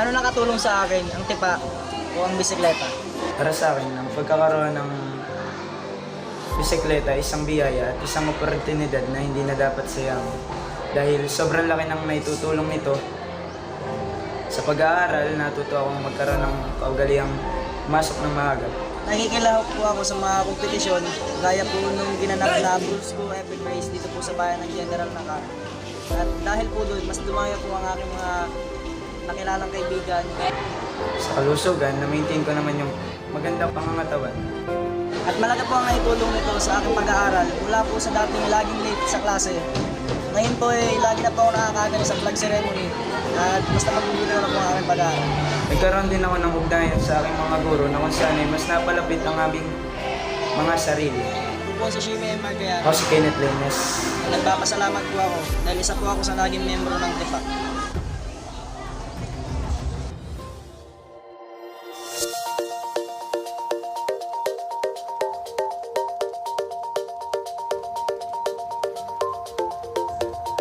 Paano nakatulong sa akin ang tipa o ang bisikleta? Para sa akin, ang pagkakaroon ng bisikleta isang biyaya at isang oportunidad na hindi na dapat sayang. Dahil sobrang laki ng naitutulong nito sa pag-aaral, natuto akong magkaroon ng kaugaliang masok ng maaga. Nakikilahok po ako sa mga kompetisyon gaya po nung ginanap na Bulls Go Epic Race dito po sa bayan ng General Nakar. At dahil po doon, mas dumaya po ang aking mga nakilalang kaibigan. Sa kalusugan, na-maintain ko naman yung magandang pangangatawan. At malaki po ang naitulong nito sa aking pag-aaral mula po sa dating laging late sa klase. Ngayon po lagi na po ako nakakagaling sa flag ceremony at mas napagbubuti na po ang aking pag-aaral. Nagkaroon din ako ng ugnayan sa aking mga guro na kung saan ay mas napalapit ang aming mga sarili. Ako po si Shime Margaya. Ako si Kenneth Lenes. Nagpapasalamat po ako dahil isa po ako sa naging membro ng Tipa.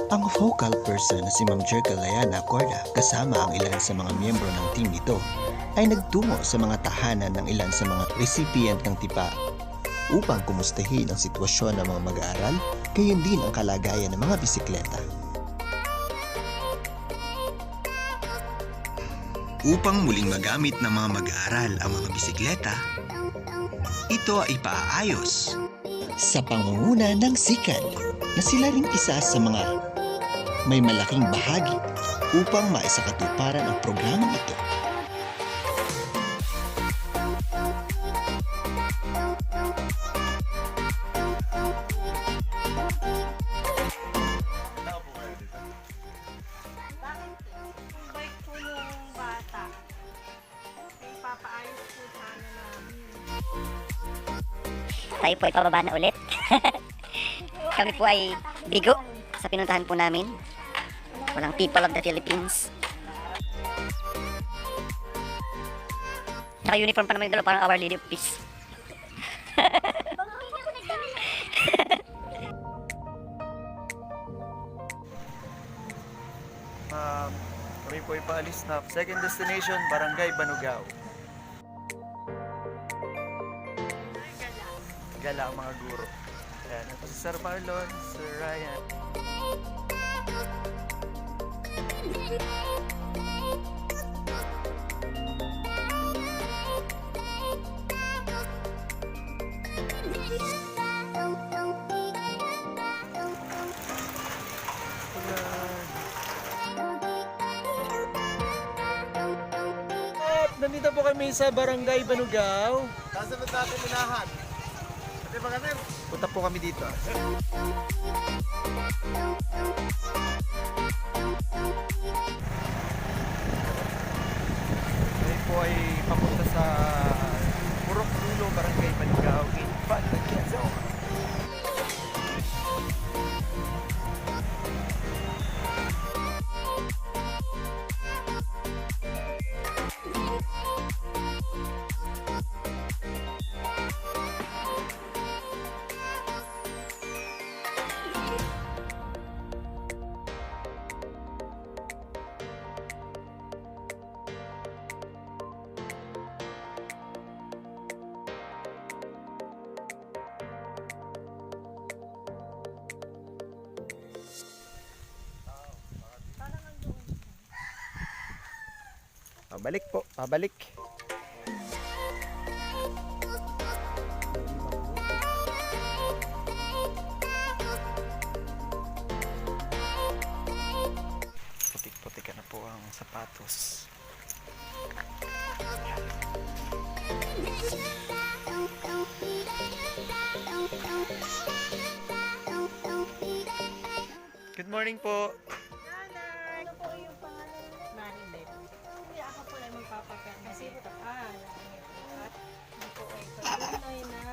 Ang focal person na si Ma'am Jerka Layana Corda kasama ang ilan sa mga miyembro ng team nito ay nagtungo sa mga tahanan ng ilan sa mga recipient ng tipa upang kumustahin ang sitwasyon ng mga mag-aaral, gayon din ang kalagayan ng mga bisikleta. Upang muling magamit ng mga mag-aaral ang mga bisikleta, ito ay paayos sa pangunguna ng Sikan na sila ring isa sa mga may malaking bahagi upang maisakatuparan ang programang ito. Bike po yung bata. May papaayos po sana namin. Tayo po ay pababa na ulit. Kami po ay bigo sa pinuntahan po namin. Walang people of the Philippines. Naka-uniform pa naman yung dalawa, parang Our Lady of Peace. Kami po ay paalis na second destination, Barangay Banugao. Gala ang mga guro. Ayan, ito si Sir Marlon, Sir Ryan. Nandito po kami sa Barangay Banugao. Kasunod natin minahan. Pati ba kami? Punta po kami dito. Kami po ay papunta sa Purok Dulo, Barangay Banugao. Pabalik po, pabalik. Putik-putik na po ang sapatos. Good morning po. Nanay! Ano po yung pangalan mo? Marilyn. Hindi ako po ay magpapapel. Kasi ito at ito po ay patuloy na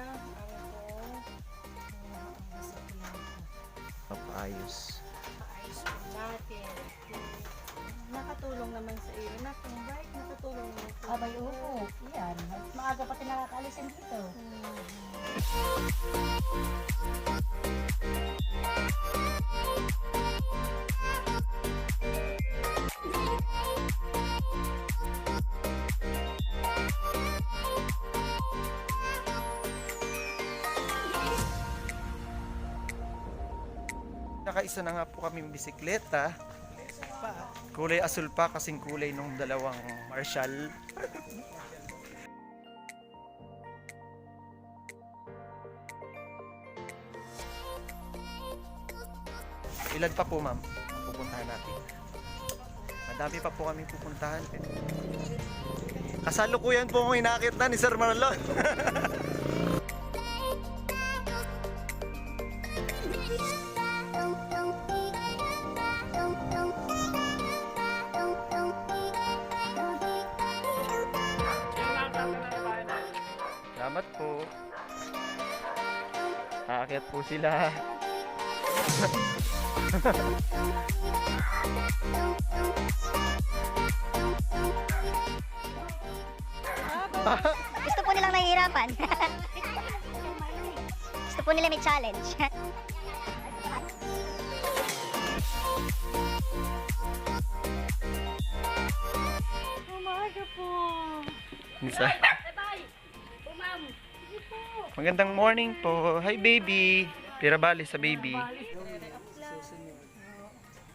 Papaayos. paayos po natin. Nakatulong naman sa iyo. Yung bike, nakatulong mo po. Abay, oo. Yan. Maaga pati nakakaalisin dito. isa na nga po kaming bisikleta. Kulay asul pa kasing kulay nung dalawang Marshall. Ilan pa po ma'am ang pupuntahan natin? Madami pa po kaming pupuntahan. Kasalukuyan po akong inakit na ni Sir Marlon. Salamat po. Aakyat po sila. Gusto po nilang nahihirapan. Gusto po nila may challenge. Umaga po. Isa. Magandang morning po. Hi baby. Pirabali sa baby. Susunod.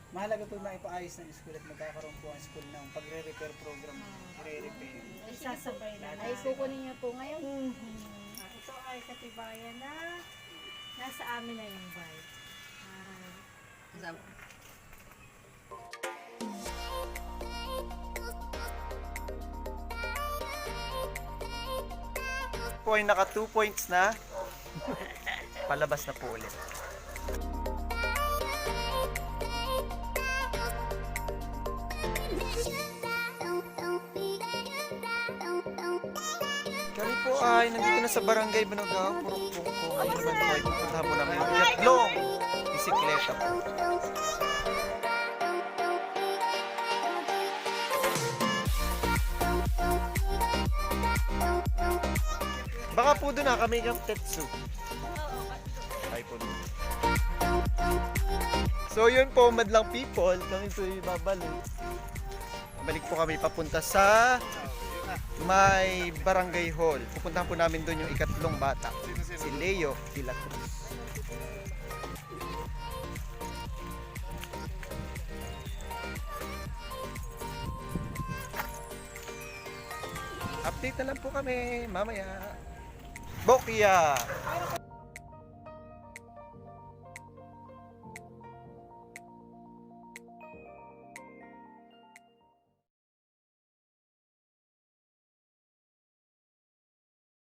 Mahalaga po maipaayos ng school at magkakaroon po ang school ng pagre-repair program. I-repair. Isasabay na. Ay, kukunin niyo po ngayon. Ito ay katibayan na nasa amin na yung bike. Po ay naka 2 points na. Palabas na po ulit. Kami po ay nandito na sa Barangay Banugao, Purok-Pungko. Ngayon naman po ay pupuntahan mo na ngayon. Tatlong bisikleta po. Baka po doon na kami ng Tetsu. Ay po doon. So yun po, madlang people, kami po babalik. Balik po kami papunta sa may barangay hall. Pupuntahan po namin doon yung ikatlong bata, si Leo de la Cruz. Update na lang po kami mamaya. Bokya!